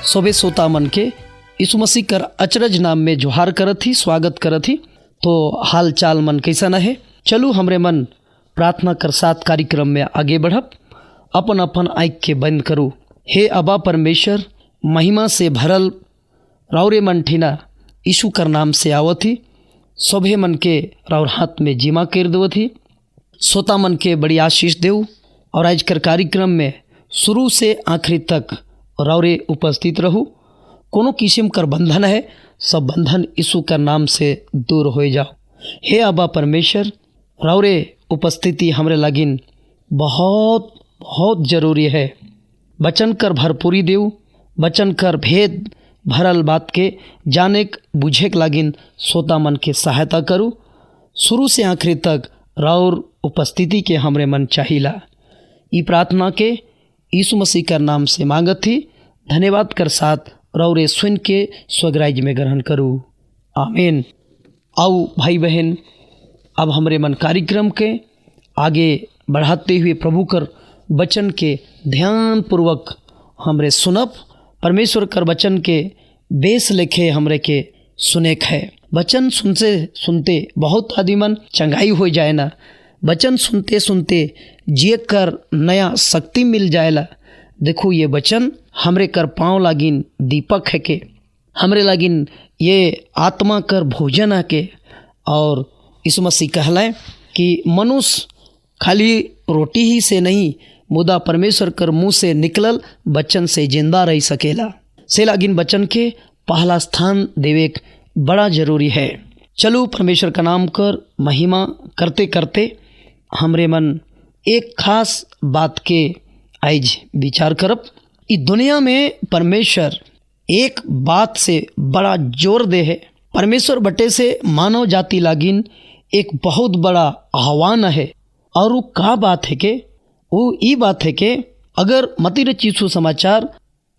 सोबे सोता मन के यीशु मसीह कर अचरज नाम में जोहार करत ही, स्वागत करत ही। तो हाल चाल मन कैसा है? चलू हमरे मन प्रार्थना कर साथ कार्यक्रम में आगे बढ़ब। अपन अपन आँख के बंद करूँ। हे अबा परमेश्वर, महिमा से भरल राउरे मन ठीना यीशु कर नाम से आवत ही। सभे मन के राउर हाथ में जिमा कर देवत ही। सोता मन के बड़ी आशीष देव। और आज कर कार्यक्रम में शुरू से आखिरी तक राउरे उपस्थित रहू। कोनो किस्म कर बंधन है, सब बंधन यीशु का नाम से दूर हो जाओ। हे अबा परमेश्वर, राउरे उपस्थिति हमरे लागिन बहुत बहुत जरूरी है। बचन कर भरपूरी देव, बचन कर भेद भरल बात के जाने बुझे के लागिन सोता मन के सहायता करूँ। शुरू से आखिरी तक राउर उपस्थिति के हमरे मन चाहिला। ई प्रार्थना के यीशु मसीह का नाम से मांगत थी। धन्यवाद कर साथ राउरे सुन के स्वगराज में ग्रहण करूँ। आमीन। आओ भाई बहन, अब हमरे मन कार्यक्रम के आगे बढ़ाते हुए प्रभु कर वचन के ध्यान पूर्वक हमरे सुनब। परमेश्वर कर वचन के बेस लेखे हमरे के सुने है। वचन सुनते सुनते बहुत आदमी मन चंगाई हो जाए ना। वचन सुनते सुनते जिए कर नया शक्ति मिल जाएला। देखो ये वचन हमरे कर पाँव लागिन दीपक है के, हमरे लागिन ये आत्मा कर भोजन है के। और यीशु मसीह कहलाए कि मनुष्य खाली रोटी ही से नहीं, मुदा परमेश्वर कर मुँह से निकलल वचन से जिंदा रह सकेला। से लागिन वचन के पहला स्थान देवे बड़ा जरूरी है। चलो परमेश्वर का नाम कर महिमा करते करते हमरे मन एक खास बात के आज विचार करब। इस दुनिया में परमेश्वर एक बात से बड़ा जोर दे है। परमेश्वर बटे से मानव जाति लागिन एक बहुत बड़ा आह्वान है। और वो का बात है के? वो ये बात है कि अगर मती रचित सुसमाचार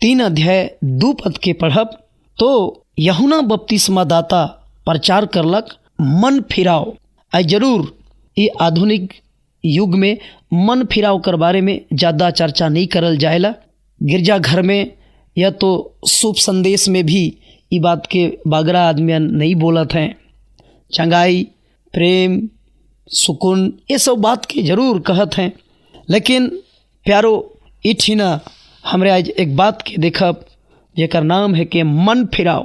3 अध्याय 2 पद के पढ़ब तो यूहन्ना बपतिस्मा दाता प्रचार करलक, मन फिराओ। आई जरूर ये आधुनिक युग में मन फिराव कर बारे में ज़्यादा चर्चा नहीं करल जाएला। गिरजा घर में या तो शुभ संदेश में भी ये बात के बागरा आदमी नहीं बोलत हैं। चंगाई, प्रेम, सुकून, ये सब बात के जरूर कहत हैं। लेकिन प्यारो इठिना हमरे आज एक बात के देखब जेकर नाम है कि मन फिराओ।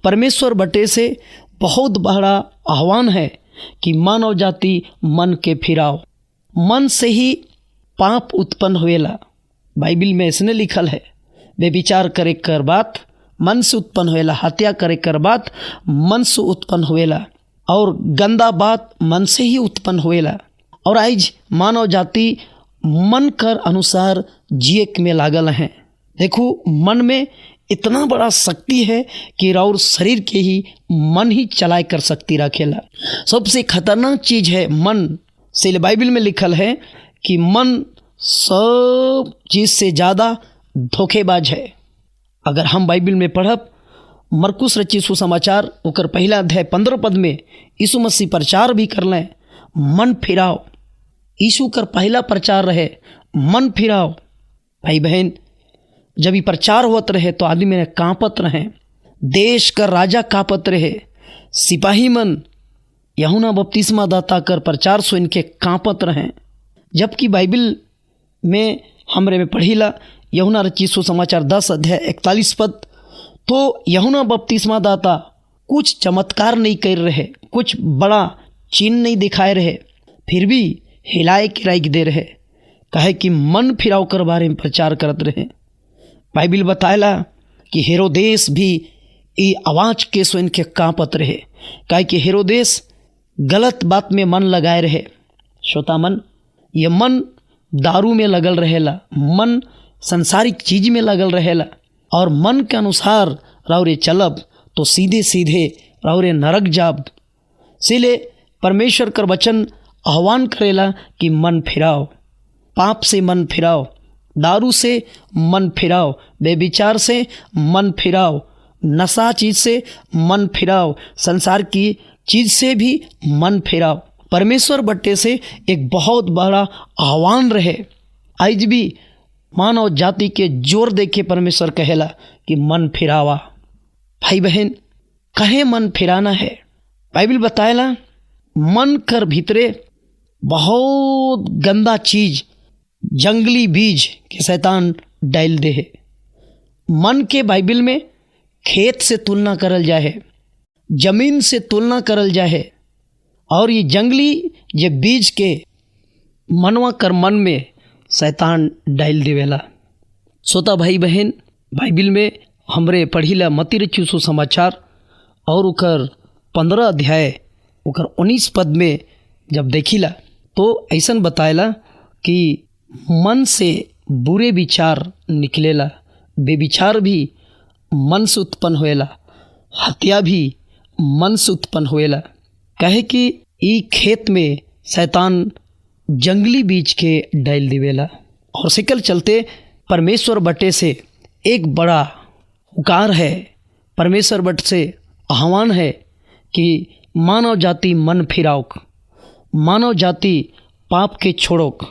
परमेश्वर बटे से बहुत बड़ा आह्वान है कि मानव जाति मन के फिराओ। मन से ही पाप उत्पन्न होएला। बाइबिल में इसने लिखल है, बेविचार करे कर बात मन से उत्पन्न होएला, हत्या करे कर बात मन से उत्पन्न होएला, और गंदा बात मन से ही उत्पन्न होएला। और आज मानव जाति मन कर अनुसार जिए में लागल हैं। देखो मन में इतना बड़ा शक्ति है कि राउर शरीर के ही मन ही चलाए कर सकती रखेला। सबसे खतरनाक चीज है मन। से बाइबल में लिखल है कि मन सब चीज से ज़्यादा धोखेबाज है। अगर हम बाइबल में पढ़ब मरकुस रचित सुसमाचार ओकर पहला अध्याय 15 पद में यीशु मसीह प्रचार भी कर लें, मन फिराओ। यीशु कर पहला प्रचार रहे, मन फिराओ। भाई बहन, जब ये प्रचार होत रहे तो आदमी में कांपत रहे। देश का राजा कांपत रहे। सिपाही मन यूहन्ना बपतिस्मा दाता कर प्रचार सुन के कांपत रहे। जबकि बाइबल में हमरे में पढ़ीला यूहन्ना रचित सुसमाचार 10 अध्याय 41 पद, तो यूहन्ना बपतिस्मा दाता कुछ चमत्कार नहीं कर रहे, कुछ बड़ा चिन्ह नहीं दिखाए रहे, फिर भी हिलाए किराए दे रहे। कहे कि मन फिराव कर बारे में प्रचार करत रहे। बाइबिल बताएला कि हेरोदेस भी ये आवाज के सुन के कांपत रहे। कहे कि हेरोदेस गलत बात में मन लगाए रहे। श्रोता मन, ये मन दारू में लगल रहेला, मन संसारिक चीज में लगल रहेला। और मन के अनुसार राउरे चलब तो सीधे सीधे राउरे नरक जाब। इसीलिए परमेश्वर कर वचन आह्वान करेला कि मन फिराओ, पाप से मन फिराओ, दारू से मन फिराओ, बेविचार से मन फिराओ, नशा चीज से मन फिराओ, संसार की चीज से भी मन फिराओ। परमेश्वर बट्टे से एक बहुत बड़ा आह्वान रहे। आज भी मानव जाति के जोर देखे परमेश्वर कहेला कि मन फिरावा। भाई बहन, कहे मन फिराना है? बाइबिल बताएला मन कर भीतरे बहुत गंदा चीज, जंगली बीज के शैतान डाल दे है। मन के बाइबिल में खेत से तुलना करल जाए है, जमीन से तुलना करल जाए है, और ये जंगली ये बीज के मनवा कर मन में शैतान डाल देवेला। सोता भाई बहन, बाइबिल में हमरे पढ़ीला मती रखी सुसमाचार और उकर 15 अध्याय उकर 19 पद में जब देखिला तो ऐसन बताएला कि मन से बुरे विचार निकलेला, बेविचार भी मन से उत्पन्न होएला, हत्या भी मन से उत्पन्न होएला। कहे कि ई खेत में शैतान जंगली बीज के डाल देवेला। और सिकल चलते परमेश्वर बटे से एक बड़ा पुकार है, परमेश्वर बट से आह्वान है कि मानव जाति मन फिराओक, मानव जाति पाप के छोड़ोक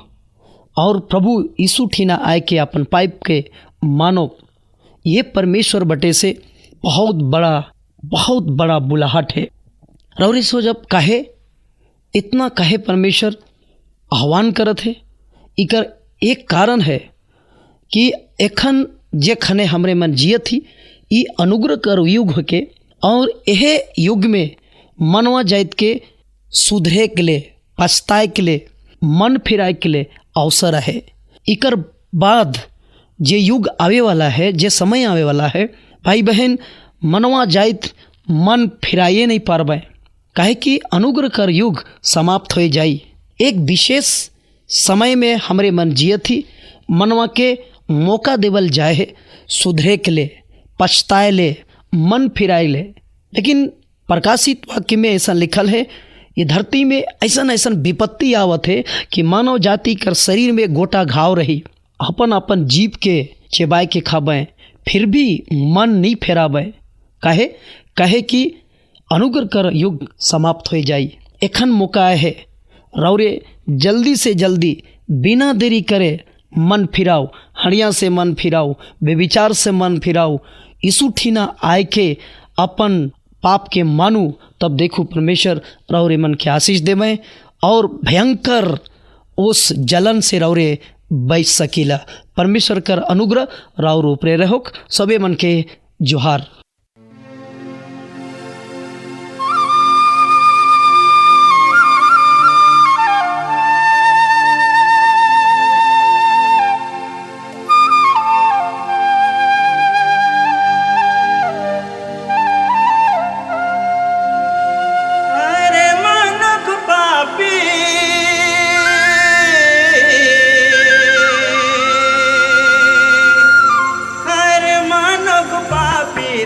और प्रभु यीशु ठीना आए के अपन पाइप के मानो। ये परमेश्वर बटे से बहुत बड़ा बुलाहट है। और इसको जब कहे इतना कहे परमेश्वर आह्वान करत है, इकर एक कारण है कि एखन जे खने हमरे मन जियत ही ई अनुग्रह कर युग के, और यह युग में मनवा जाइत के सुधरे के लिए, पछताए के लिए, मन फिराए के लिए अवसर है। इकर बाद जे युग आवे वाला है, जे समय आवे वाला है, भाई बहन मनवा जाइत मन फिराइए नहीं पारबे। काहे कि अनुग्रह कर युग समाप्त हो जाई। एक विशेष समय में हमरे मन जियत ही मनवा के मौका देवल जाए सुधरे के लिए, पछताए ले, मन फिराए ले। लेकिन प्रकाशित वाक्य में ऐसा लिखल है, ये धरती में ऐसा विपत्ति आवत है कि मानव जाति कर शरीर में गोटा घाव रही, अपन जीव के चेबाए के खाबे, फिर भी मन नहीं फेराबे। कहे कि अनुग्रह कर युग समाप्त हो जाई। एखन मौका है, रौरे जल्दी से जल्दी बिना देरी करे मन फिराओ, हड़िया से मन फिराओ, बेविचार से मन फिराओ, यीशु ठीना आए के अपन पाप के मानू, तब देखो परमेश्वर रौरे मन के आशीष देवे और भयंकर उस जलन से रौरे बच सकीला। परमेश्वर कर अनुग्रह राउर ऊपरे रहोक। सबे मन के जोहार। पापी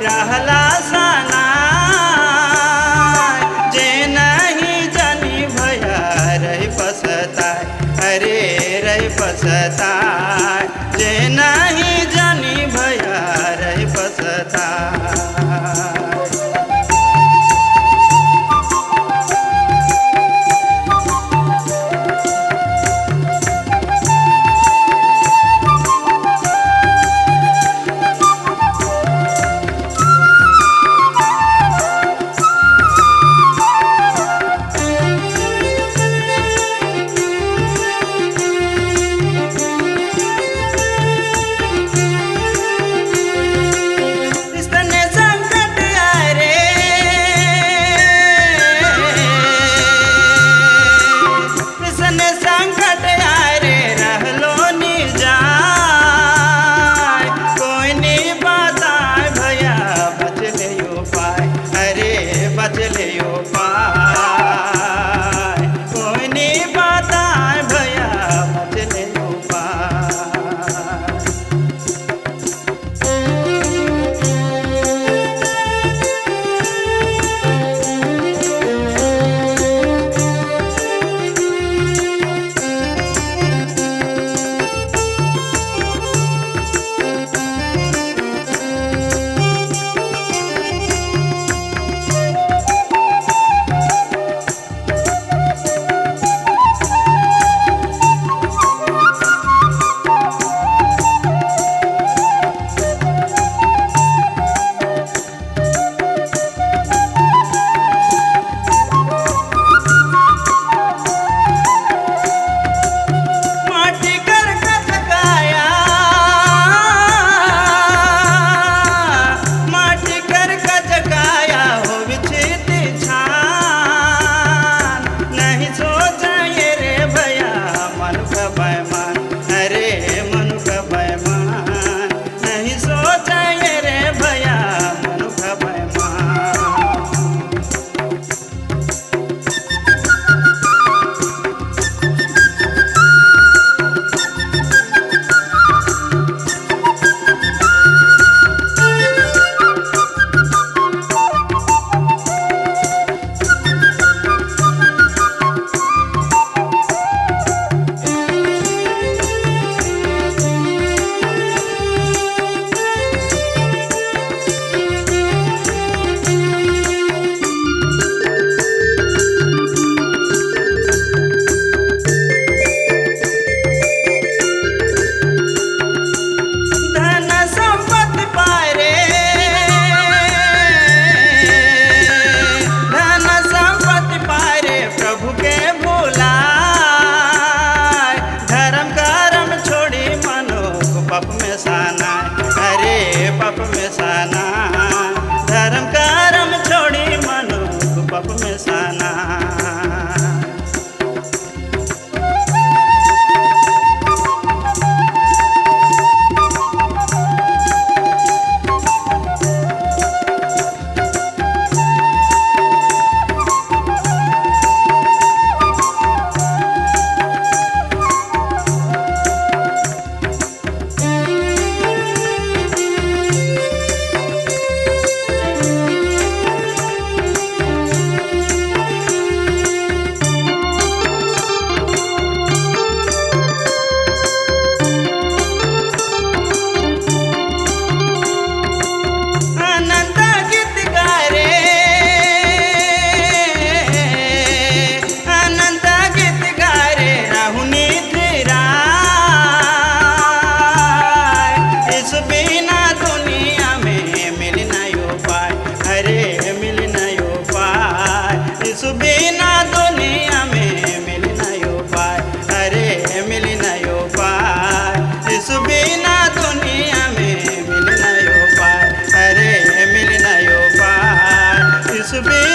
हंसबे